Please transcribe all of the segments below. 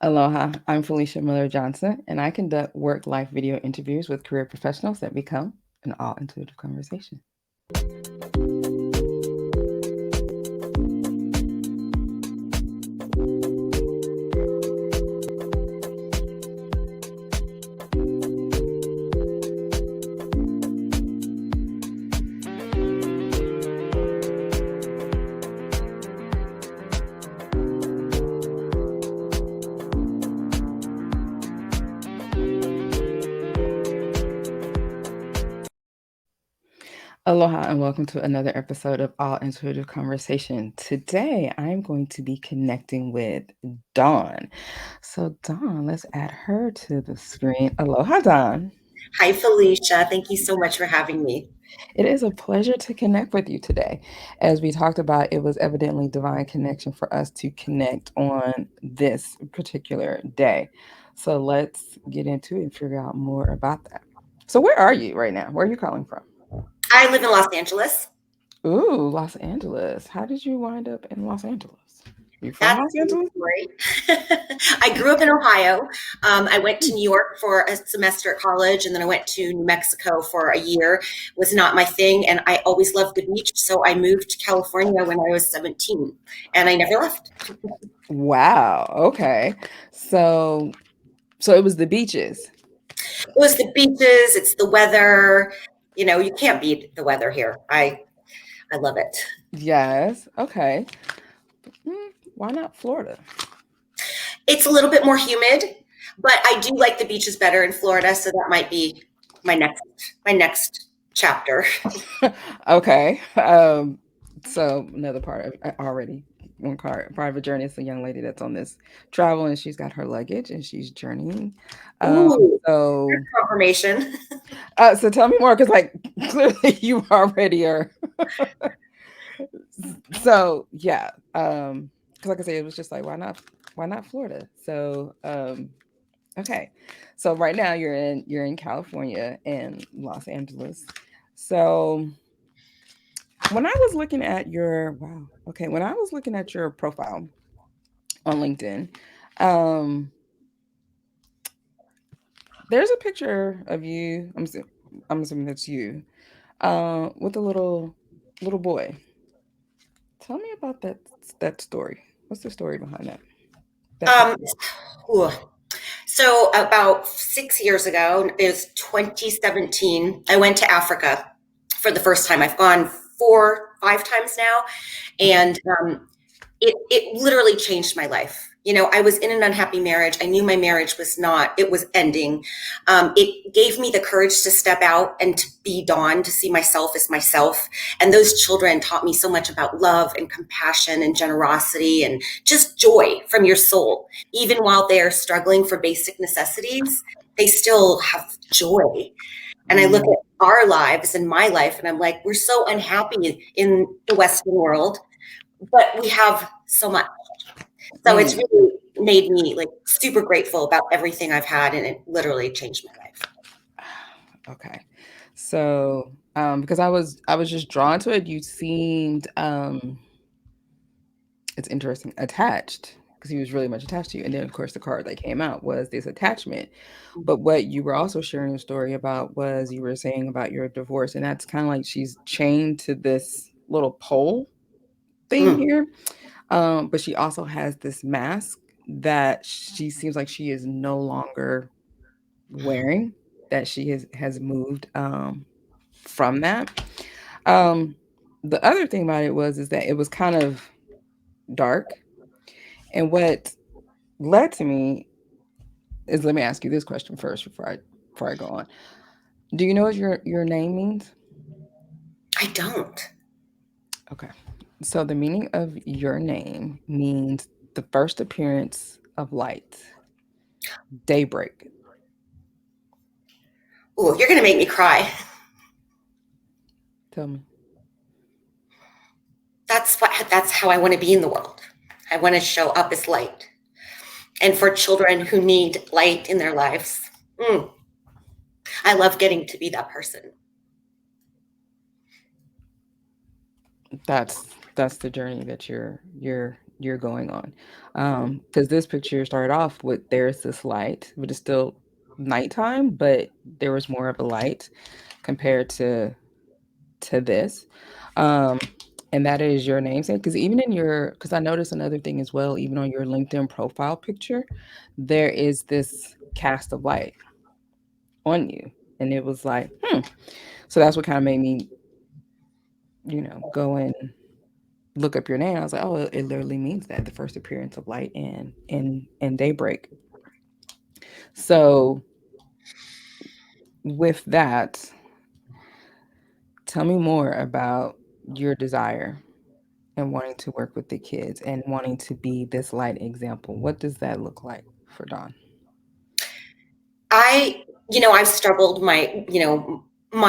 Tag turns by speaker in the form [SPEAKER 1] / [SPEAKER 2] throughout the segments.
[SPEAKER 1] Aloha, I'm Felicia Miller Johnson, and I conduct work life video interviews with career professionals that become an all intuitive conversation. Aloha, and welcome to another episode of All Intuitive Conversation. Today, I'm going to be connecting with Dawn. So, Dawn, let's add her to the screen. Aloha, Dawn.
[SPEAKER 2] Hi, Felicia. Thank you so much for having me.
[SPEAKER 1] It is a pleasure to connect with you today. As we talked about, it was evidently divine connection for us to connect on this particular day. So, let's get into it and figure out more about that. So, where are you right now? Where are you calling from?
[SPEAKER 2] I live in Los Angeles.
[SPEAKER 1] Ooh, Los Angeles. How did you wind up in Los Angeles? You from
[SPEAKER 2] That's
[SPEAKER 1] Los
[SPEAKER 2] a
[SPEAKER 1] Angeles?
[SPEAKER 2] story. I grew up in Ohio. I went to New York for a semester at college, and then I went to New Mexico for a year. Was not my thing, and I always loved the beach, so I moved to California when I was 17, and I never left.
[SPEAKER 1] Wow. Okay. So it was the beaches.
[SPEAKER 2] It was the beaches. It's the weather. You can't beat the weather here. I love it.
[SPEAKER 1] Yes. Okay. Why not Florida?
[SPEAKER 2] It's a little bit more humid, but I do like the beaches better in Florida, so that might be my next chapter.
[SPEAKER 1] Okay. So another part of already one part of a journey is a young lady that's on this travel and she's got her luggage and she's journeying. Um,
[SPEAKER 2] Ooh,
[SPEAKER 1] so
[SPEAKER 2] confirmation.
[SPEAKER 1] so tell me more because like clearly you already are. So yeah, because like I said, it was just like why not Florida? So okay, so right now you're in California and Los Angeles. So when I was looking at your wow, okay, when I was looking at your profile on LinkedIn, um, there's a picture of you. I'm assuming that's you, with a little boy. Tell me about that story. What's the story behind that
[SPEAKER 2] Um,
[SPEAKER 1] picture?
[SPEAKER 2] ooh. So about 6 years ago, it was 2017, I went to Africa for the first time. I've gone 5 times now,
[SPEAKER 1] Okay.
[SPEAKER 2] and it literally changed my life. I was in an unhappy marriage. I knew my marriage it was ending. It gave me the courage to step out and to be Dawn, to see myself as myself. And those children taught me so much about love and compassion and generosity and just joy from your soul. Even while they're struggling for basic necessities, they still have joy. And I look
[SPEAKER 1] Mm,
[SPEAKER 2] at our lives and my life, and I'm like, we're so unhappy in the Western world, but we have so much. So it's
[SPEAKER 1] mm,
[SPEAKER 2] really made me like super grateful about everything I've had, and it literally changed my life.
[SPEAKER 1] okay. So, because I was just drawn to it, you seemed it's interesting, attached because he was really much attached to you. And then of course the card that came out was this attachment. But what you were also sharing a story about was you were saying about your divorce, and that's kind of like she's chained to this little pole thing
[SPEAKER 2] Mm.
[SPEAKER 1] here. But she also has this mask that she seems like she is no longer wearing, that she has moved from that. Um, the other thing about it was is that it was kind of dark. And what led to me is let me ask you this question first before I go on. Do you know what your name means?
[SPEAKER 2] I don't.
[SPEAKER 1] Okay. So the meaning of your name means the first appearance of light, daybreak.
[SPEAKER 2] Oh, you're gonna make me cry.
[SPEAKER 1] Tell me.
[SPEAKER 2] That's how I want to be in the world. I want to show up as light. And for children who need light in their lives, mm, I love getting to be that person.
[SPEAKER 1] That's the journey that you're you're going on. Because this picture started off with there's this light, but it's still nighttime, but there was more of a light compared to this. Um, and that is your namesake. Because even in your, because I noticed another thing as well, even on your LinkedIn profile picture, there is this cast of light on you. And it was like, so that's what kind of made me, go and look up your name. I was like, oh, it literally means that the first appearance of light and daybreak. So with that, tell me more about your desire and wanting to work with the kids and wanting to be this light example. What does that look like for Dawn?
[SPEAKER 2] I, I've struggled my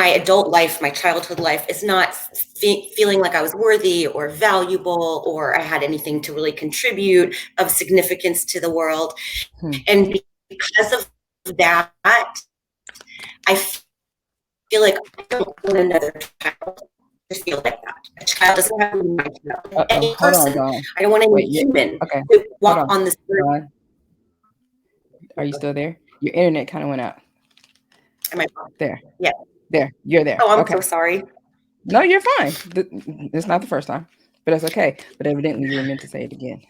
[SPEAKER 2] adult life, my childhood life is not feeling like I was worthy or valuable or I had anything to really contribute of significance to the world.
[SPEAKER 1] Hmm.
[SPEAKER 2] And because of that, I feel like I don't want another child to feel like that. A child doesn't have to be my child.
[SPEAKER 1] Uh-oh,
[SPEAKER 2] Any
[SPEAKER 1] hold on,
[SPEAKER 2] person,
[SPEAKER 1] Dawn.
[SPEAKER 2] I don't want any
[SPEAKER 1] Wait, yeah,
[SPEAKER 2] human
[SPEAKER 1] okay,
[SPEAKER 2] to
[SPEAKER 1] hold
[SPEAKER 2] walk
[SPEAKER 1] on.
[SPEAKER 2] on this earth.
[SPEAKER 1] Dawn, are you still there? Your internet kind of went out.
[SPEAKER 2] Am I?
[SPEAKER 1] There,
[SPEAKER 2] Yeah.
[SPEAKER 1] there, you're there.
[SPEAKER 2] Oh, I'm so
[SPEAKER 1] Okay.
[SPEAKER 2] sorry.
[SPEAKER 1] No, you're fine. It's not the first time, but that's okay. But evidently you were meant to say it again.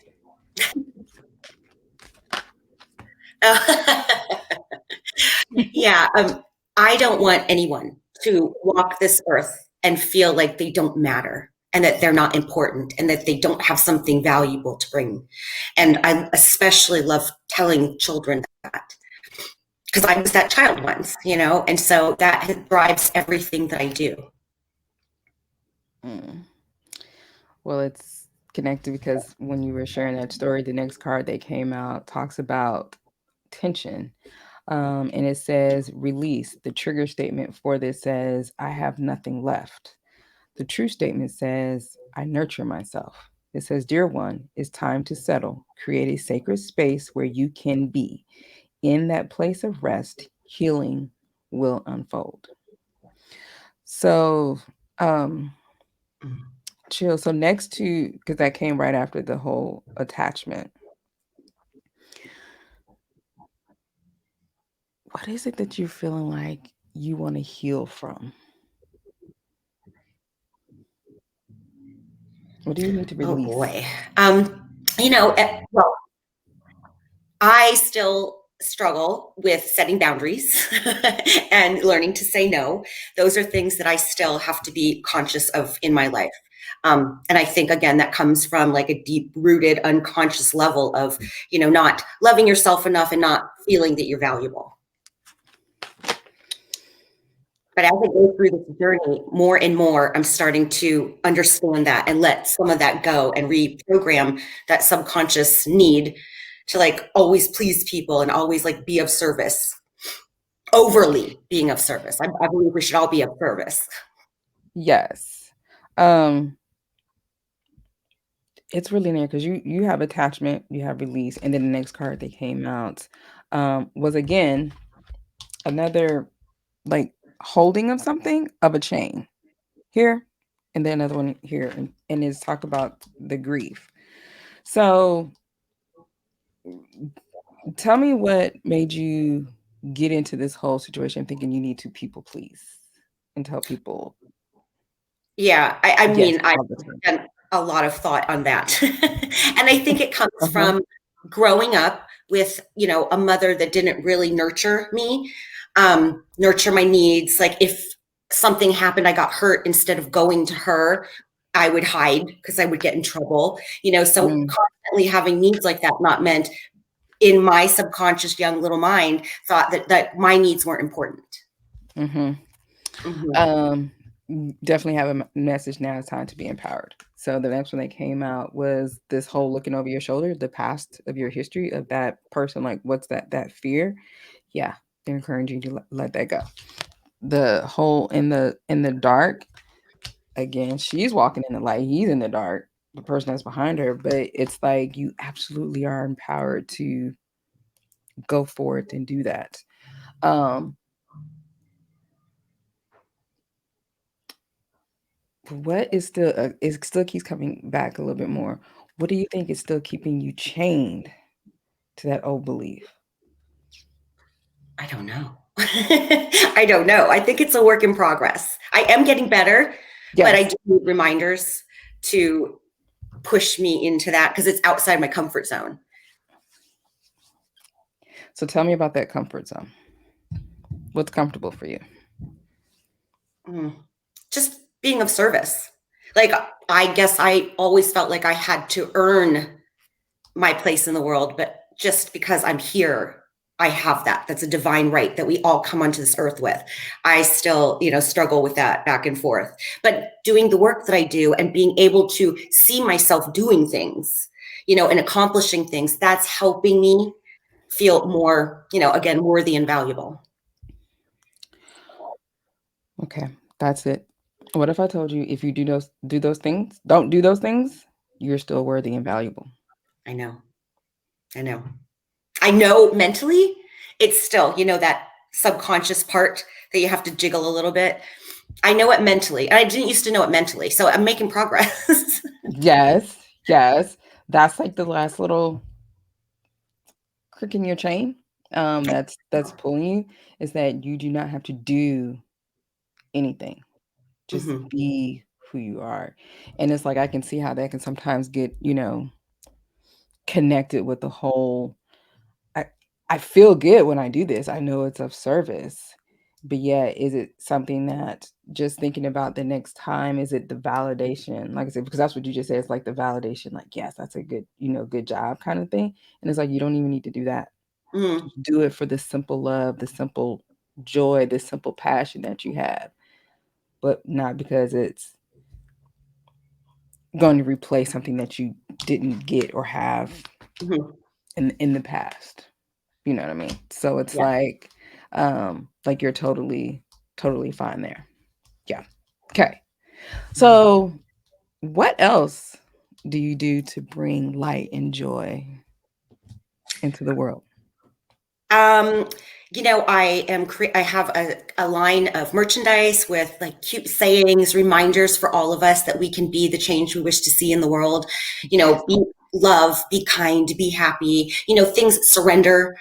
[SPEAKER 2] Yeah, I don't want anyone to walk this earth and feel like they don't matter and that they're not important and that they don't have something valuable to bring. And I especially love telling children that because I was that child once, and so that drives everything that I do.
[SPEAKER 1] Mm. Well, it's connected because when you were sharing that story, the next card that came out talks about tension. And it says release. The trigger statement for this says, I have nothing left. The true statement says, I nurture myself. It says, Dear one, it's time to settle. Create a sacred space where you can be. In that place of rest, healing will unfold. So, um, chill. So next to, because that came right after the whole attachment. What is it that you're feeling like you want to heal from? What do you need to
[SPEAKER 2] Oh
[SPEAKER 1] release?
[SPEAKER 2] boy. Well, I still struggle with setting boundaries and learning to say no. Those are things that I still have to be conscious of in my life. And I think, again, that comes from like a deep rooted unconscious level of, not loving yourself enough and not feeling that you're valuable. But as I go through this journey, more and more, I'm starting to understand that and let some of that go and reprogram that subconscious need to like always please people and always like be of service, overly being of service. I believe we should all be of service.
[SPEAKER 1] Yes. Um, it's really near because you have attachment, you have release, and then the next card that came out was again another like holding of something of a chain here, and then another one here, and it's talk about the grief. So tell me what made you get into this whole situation thinking you need to people please and tell people
[SPEAKER 2] Yeah, I
[SPEAKER 1] yes
[SPEAKER 2] mean, I've
[SPEAKER 1] all the time.
[SPEAKER 2] done a lot of thought on that. And I think it comes
[SPEAKER 1] Uh-huh.
[SPEAKER 2] from growing up with, a mother that didn't really nurture me, nurture my needs. Like if something happened, I got hurt, instead of going to her, I would hide because I would get in trouble, so
[SPEAKER 1] Mm,
[SPEAKER 2] constantly having needs like that not meant in my subconscious young little mind thought that my needs weren't important.
[SPEAKER 1] mhm.
[SPEAKER 2] Mhm.
[SPEAKER 1] Um, definitely have a message now. It's time to be empowered. So the next one that came out was this whole looking over your shoulder, the past of your history of that person. Like, what's that fear? Yeah, they're encouraging you to let that go. The whole in the dark. Again, she's walking in the light. He's in the dark. The person that's behind her, but it's like you absolutely are empowered to go forth and do that. Um, what is still it still keeps coming back a little bit more. What do you think is still keeping you chained to that old belief?
[SPEAKER 2] I don't know. I don't know. I think it's a work in progress. I am getting better, but I
[SPEAKER 1] Yes.
[SPEAKER 2] do need reminders to push me into that because it's outside my comfort zone.
[SPEAKER 1] So tell me about that comfort zone. What's comfortable for you?
[SPEAKER 2] Mm. Just being of service. Like, I guess I always felt like I had to earn my place in the world, but just because I'm here, I have that. That's a divine right that we all come onto this earth with. I still, struggle with that back and forth. But doing the work that I do and being able to see myself doing things, and accomplishing things, that's helping me feel more, again, worthy and valuable.
[SPEAKER 1] Okay, that's it. What if I told you if you do those things, don't do those things, you're still worthy and valuable?
[SPEAKER 2] I know. I know. I know mentally it's still, that subconscious part that you have to jiggle a little bit. I know it mentally. And I didn't used to know it mentally. So I'm making progress.
[SPEAKER 1] Yes, yes. That's like the last little crick in your chain. That's pulling you is that you do not have to do anything. Just
[SPEAKER 2] Hmm.
[SPEAKER 1] be who you are. And it's like I can see how that can sometimes get, connected with the whole I I feel good when I do this. I know it's of service. But yet, is it something that just thinking about the next time, is it the validation? Like I said, because that's what you just said, it's like the validation, like, yes, that's a good, good job kind of thing. And it's like you don't even need to do that.
[SPEAKER 2] Mm,
[SPEAKER 1] Just do it for the simple love, the simple joy, the simple passion that you have, but not because it's going to replace something that you didn't get or have
[SPEAKER 2] hmm.
[SPEAKER 1] in the past. You know what I mean? So it's
[SPEAKER 2] Yeah.
[SPEAKER 1] like you're totally fine there. Yeah. Okay. So what else do you do to bring light and joy into the world?
[SPEAKER 2] Um, I have a line of merchandise with like cute sayings, reminders for all of us that we can be the change we wish to see in the world.
[SPEAKER 1] Yes.
[SPEAKER 2] Be love, be kind, be happy, things, surrender,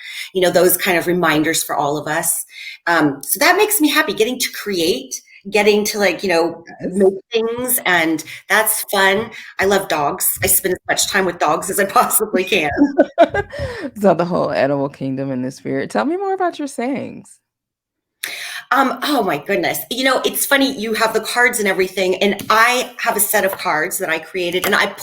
[SPEAKER 2] those kind of reminders for all of us. So that makes me happy getting to create, getting to like, make
[SPEAKER 1] Yes.
[SPEAKER 2] things, and that's fun. I love dogs. I spend as much time with dogs as I possibly can.
[SPEAKER 1] So the whole animal kingdom in the spirit. Tell me more about your sayings.
[SPEAKER 2] Oh my goodness. It's funny, you have the cards and everything, and I have a set of cards that I created, and I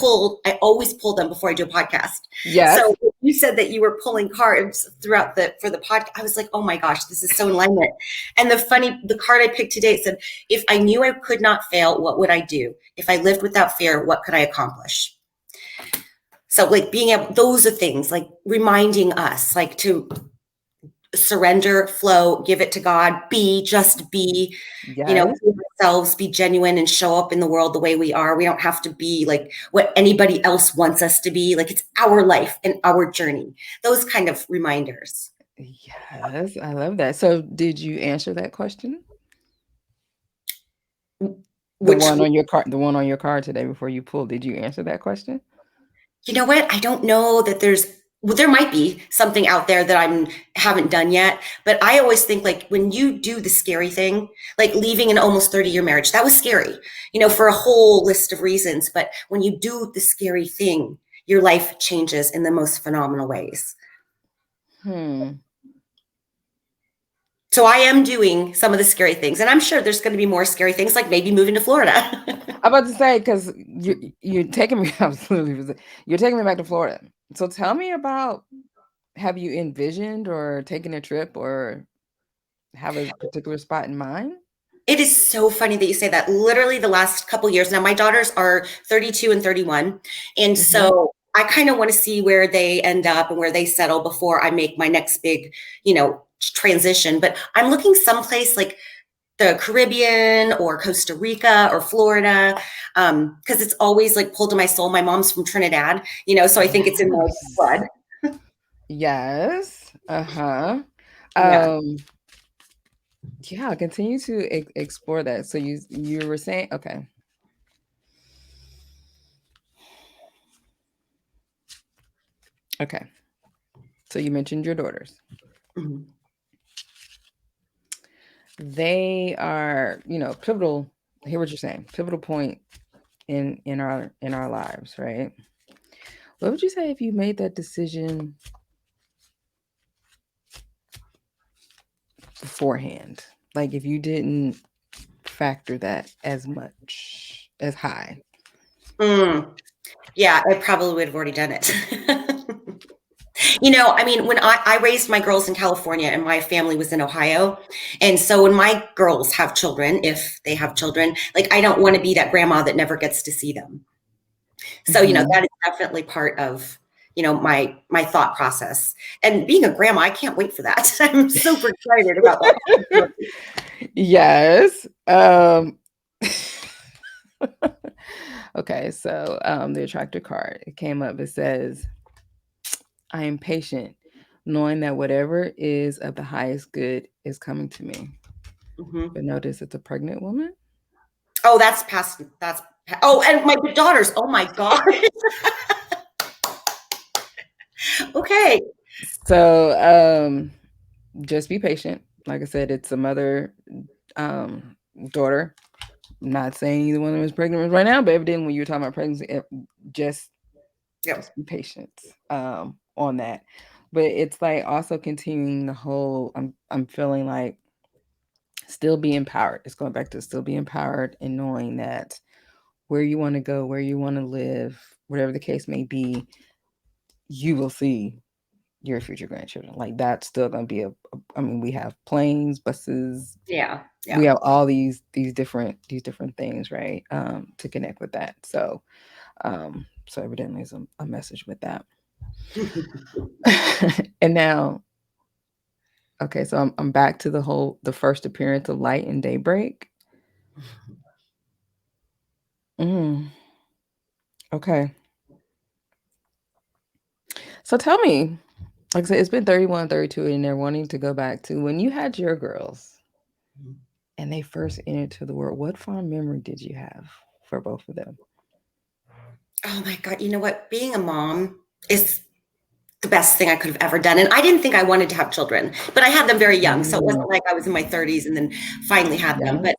[SPEAKER 2] always pull them before I do a podcast.
[SPEAKER 1] Yes.
[SPEAKER 2] So you said that you were pulling cards for the podcast. I was like, oh my gosh, this is so in alignment. And the card I picked today, it said, if I knew I could not fail, what would I do? If I lived without fear, what could I accomplish? So like being able, those are things like reminding us, like to surrender, flow, give it to God, just be,
[SPEAKER 1] Yes.
[SPEAKER 2] be ourselves, be genuine and show up in the world the way we are. We don't have to be like what anybody else wants us to be. Like it's our life and our journey. Those kind of reminders.
[SPEAKER 1] Yes. I love that. So did you answer that question?
[SPEAKER 2] Which,
[SPEAKER 1] The one on your card today before you pulled, did you answer that question?
[SPEAKER 2] you know what? I don't know that well, there might be something out there that haven't done yet, but I always think like when you do the scary thing, like leaving an almost 30-year marriage, that was scary, for a whole list of reasons. But when you do the scary thing, your life changes in the most phenomenal ways.
[SPEAKER 1] Hmm.
[SPEAKER 2] So I am doing some of the scary things, and I'm sure there's going to be more scary things, like maybe moving to Florida.
[SPEAKER 1] I'm about to say because you're taking me absolutely. You're taking me back to Florida. So tell me about, have you envisioned or taken a trip or have a particular spot in mind?
[SPEAKER 2] It is so funny that you say that. Literally the last couple years now, my daughters are 32 and 31. And
[SPEAKER 1] Mhm.
[SPEAKER 2] so I kind of want to see where they end up and where they settle before I make my next big, transition. But I'm looking someplace like the Caribbean or Costa Rica or Florida, because it's always like pulled to my soul. My mom's from Trinidad, so I think it's in my
[SPEAKER 1] Yes.
[SPEAKER 2] blood.
[SPEAKER 1] Yes. Uh-huh.
[SPEAKER 2] Yeah.
[SPEAKER 1] Um, yeah, continue to explore that. So you were saying, okay. Okay. So you mentioned your daughters.
[SPEAKER 2] Mhm.
[SPEAKER 1] They are, pivotal. I hear what you're saying. Pivotal point in our lives, right? What would you say if you made that decision beforehand? Like if you didn't factor that as much as high.
[SPEAKER 2] Mm. Yeah, I probably would have already done it. I mean, when I raised my girls in California and my family was in Ohio. And so when my girls have children, if they have children, like I don't want to be that grandma that never gets to see them. So,
[SPEAKER 1] Hmm.
[SPEAKER 2] that is definitely part of, my thought process. And being a grandma, I can't wait for that. I'm super excited about that possibility.
[SPEAKER 1] Yes. Okay, so the attractor card, it came up. It says, I am patient, knowing that whatever is of the highest good is coming to me.
[SPEAKER 2] Mhm.
[SPEAKER 1] But notice it's a pregnant woman.
[SPEAKER 2] Oh, that's past. Oh, and my daughters. Oh my God. Okay.
[SPEAKER 1] So just be patient. Like I said, it's a mother, um, daughter. I'm not saying either one of them is pregnant right now, but evidently when you were talking about pregnancy, just
[SPEAKER 2] Yep.
[SPEAKER 1] just be patient on that. But it's like also continuing the whole. I'm feeling like still be empowered. It's going back to still be empowered and knowing that where you want to go, where you want to live, whatever the case may be, you will see your future grandchildren. Like that's still going to be I mean, we have planes, buses,
[SPEAKER 2] Yeah.
[SPEAKER 1] we
[SPEAKER 2] Yeah.
[SPEAKER 1] have all these different things, right? To connect with that. So evidently is a message with that. And now, okay, so I'm back to the first appearance of light and daybreak. Mm, okay. So tell me, like I said, it's been 31, 32, and they're wanting to go back to when you had your girls and they first entered the world. What fond memory did you have for both of them?
[SPEAKER 2] Oh my God. You know what? Being a mom is the best thing I could have ever done. And I didn't think I wanted to have children, but I had them very young. So it
[SPEAKER 1] Mm,
[SPEAKER 2] wasn't like I was in my 30s and then finally had them.
[SPEAKER 1] yes.
[SPEAKER 2] But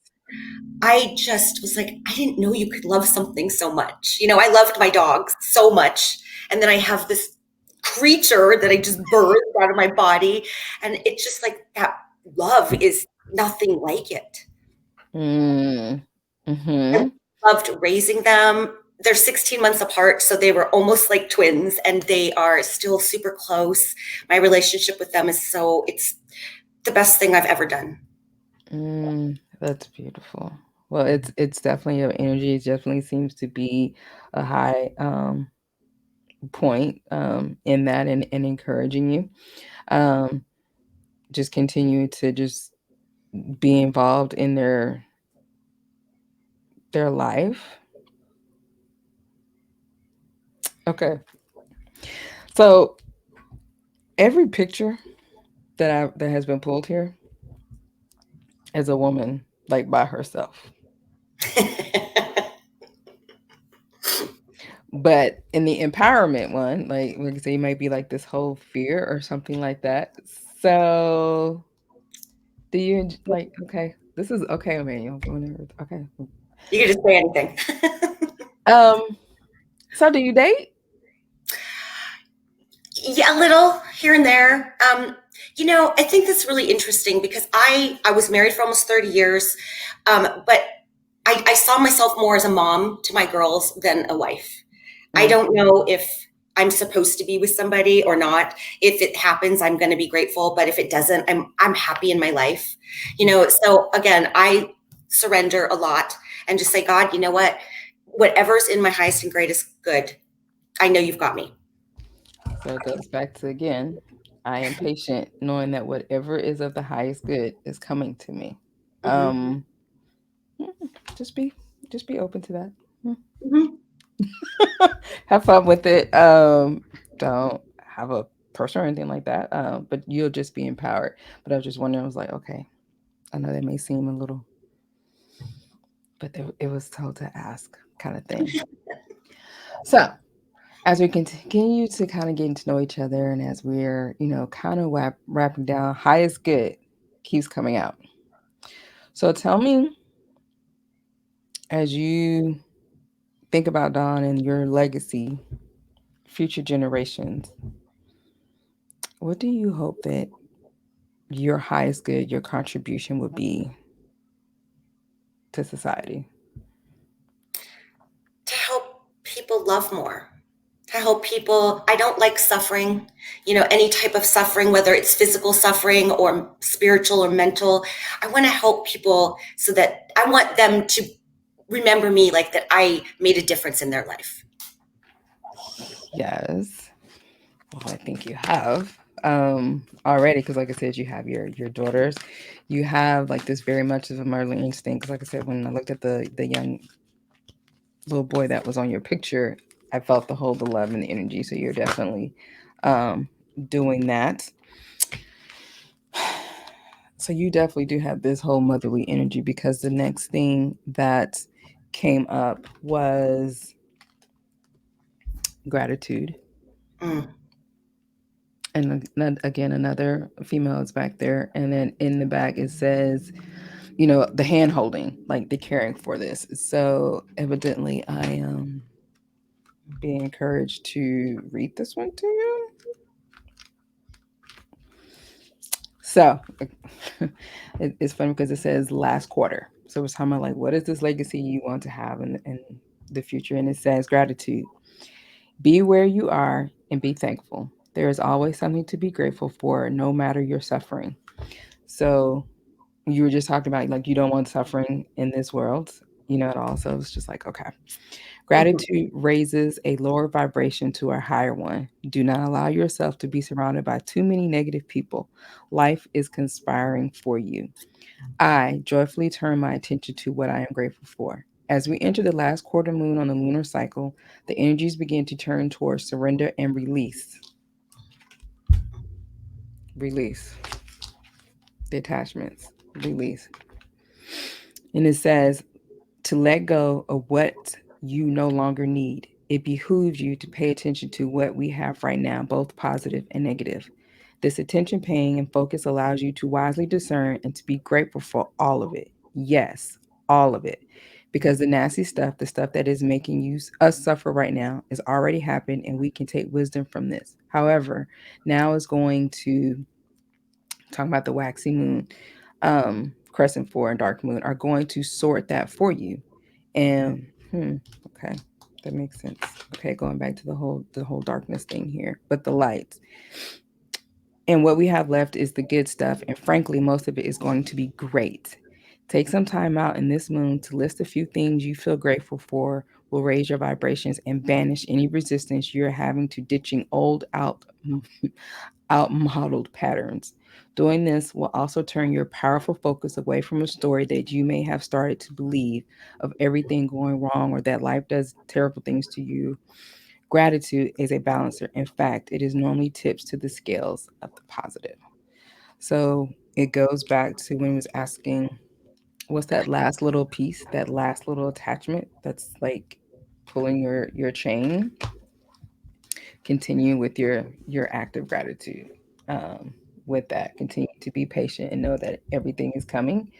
[SPEAKER 2] I just was like, I didn't know you could love something so much. I loved my dogs so much. And then I have this creature that I just birthed out of my body. And it's just like that love is nothing like it.
[SPEAKER 1] Mm,
[SPEAKER 2] I
[SPEAKER 1] mm-hmm.
[SPEAKER 2] loved raising them. They're 16 months apart, so they were almost like twins, and they are still super close. My relationship with them it's the best thing I've ever done.
[SPEAKER 1] That's beautiful. Well, it's definitely your energy. It definitely seems to be a high point in that and encouraging you. Um, just continue to just be involved in their life. Okay. So every picture that has been pulled here is a woman like by herself. But in the empowerment one, like I say, you might be like this whole fear or something like that. So do you like okay, this is okay, Emmanuel. Whenever okay.
[SPEAKER 2] You can just say anything.
[SPEAKER 1] Um, so do you date?
[SPEAKER 2] Yeah, a little here and there. I think that's really interesting because I was married for almost 30 years, but I saw myself more as a mom to my girls than a wife. I
[SPEAKER 1] Mm,
[SPEAKER 2] don't know if I'm supposed to be with somebody or not. If it happens, I'm going to be grateful, but if it doesn't, I'm happy in my life. So again, I surrender a lot and just say, God, you know what? Whatever's in my highest and greatest good, I know you've got me.
[SPEAKER 1] so it goes back to again, I am patient, knowing that whatever is of the highest good is coming to me.
[SPEAKER 2] Hmm.
[SPEAKER 1] Um, mm, just be just be open to that. Mm.
[SPEAKER 2] Hmm.
[SPEAKER 1] Have fun with it. Don't have a person or anything like that. But you'll just be empowered. But I was just wondering, I was like, okay, I know that may seem a little, but it was told to ask kind of thing. So As we continue to kind of getting to know each other, and as we're, kind of wrapping down, high is good keeps coming out. So tell me, as you think about Dawn and your legacy, future generations, what do you hope that your highest good, your contribution would be to society?
[SPEAKER 2] To help people love more, to help people. I don't like suffering, any type of suffering, whether it's physical suffering or spiritual or mental. I want to help people so that I want them to remember me, like that I made a difference in their life.
[SPEAKER 1] Yes. Well, I think you have already, because like I said, you have your daughters. You have like this very much of a motherly instinct. Because like I said, when I looked at the young little boy that was on your picture, I felt the love and the energy. So you're definitely um, doing that. So you definitely do have this whole motherly energy, because the next thing that came up was gratitude.
[SPEAKER 2] Mm.
[SPEAKER 1] And again, another female is back there. And then in the back, it says, the hand holding, like the caring for this. So evidently, I am being encouraged to read this one to you. So it's funny because it says last quarter. So it's talking about like, what is this legacy you want to have in the future? And it says gratitude. Be where you are and be thankful. There is always something to be grateful for, no matter your suffering. So you were just talking about like you don't want suffering in this world, at all. So it's just like, okay.
[SPEAKER 2] Mhm.
[SPEAKER 1] Gratitude raises a lower vibration to a higher one. Do not allow yourself to be surrounded by too many negative people. Life is conspiring for you. I joyfully turn my attention to what I am grateful for. As we enter the last quarter moon on the lunar cycle, the energies begin to turn towards surrender and release. Release. The attachments. Release. And it says, to let go of what you no longer need. It behooves you to pay attention to what we have right now, both positive and negative. This attention paying and focus allows you to wisely discern and to be grateful for all of it. Yes, all of it. Because the nasty stuff, the stuff that is making us suffer right now, is already happened, and we can take wisdom from this. However, now is going to talking about the waxy moon, crescent four and dark moon are going to sort that for you. And okay, that makes sense. Okay, going back to the whole darkness thing here, but the light. And what we have left is the good stuff, and frankly, most of it is going to be great. Take some time out in this moon to list a few things you feel grateful for, will raise your vibrations and banish any resistance you're having to ditching old outmodeled patterns. Doing this will also turn your powerful focus away from a story that you may have started to believe of everything going wrong or that life does terrible things to you. Gratitude is a balancer. In fact, it is normally tips to the scales of the positive. So it goes back to when he was asking, what's that last little piece, that last little attachment that's like pulling your chain? Continue with your act of gratitude. With that, continue to be patient and know that everything is coming,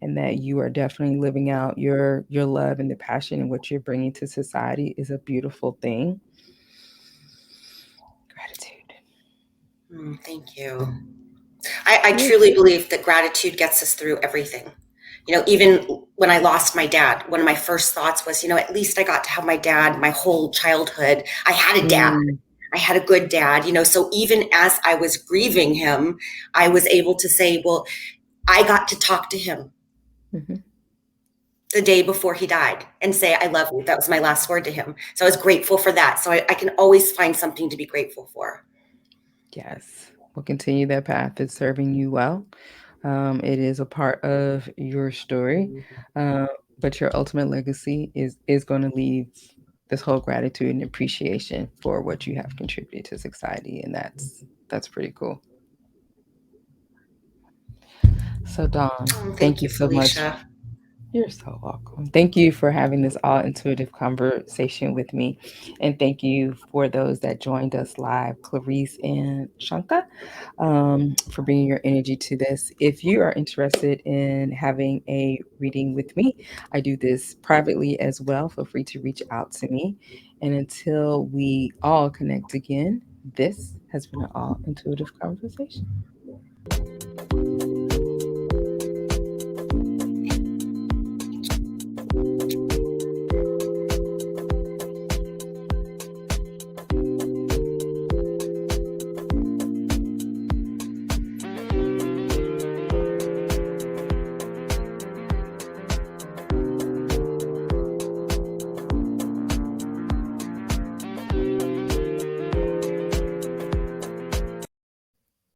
[SPEAKER 1] and that you are definitely living out your love and the passion, and what you're bringing to society is a beautiful thing. Gratitude.
[SPEAKER 2] Thank you. I
[SPEAKER 1] Yeah.
[SPEAKER 2] truly believe that gratitude gets us through everything. Even when I lost my dad, one of my first thoughts was, at least I got to have my dad my whole childhood. I had a dad.
[SPEAKER 1] Mm,
[SPEAKER 2] I had a good dad, so even as I was grieving him, I was able to say, well, I got to talk to him
[SPEAKER 1] mhm.
[SPEAKER 2] the day before he died and say, I love you. That was my last word to him. So I was grateful for that. So I can always find something to be grateful for.
[SPEAKER 1] Yes, we'll continue that path. It's serving you well. It is a part of your story, uh, but your ultimate legacy is going to leave this whole gratitude and appreciation for what you have contributed to society, and that's pretty cool. So, Dawn,
[SPEAKER 2] Oh,
[SPEAKER 1] thank
[SPEAKER 2] thank
[SPEAKER 1] you
[SPEAKER 2] you,
[SPEAKER 1] so much
[SPEAKER 2] Felicia.
[SPEAKER 1] You're so welcome. Thank you for having this all intuitive conversation with me. And thank you for those that joined us live, Clarice and Shanta, for bringing your energy to this. If you are interested in having a reading with me, I do this privately as well. Feel free to reach out to me. And until we all connect again, this has been an all intuitive conversation.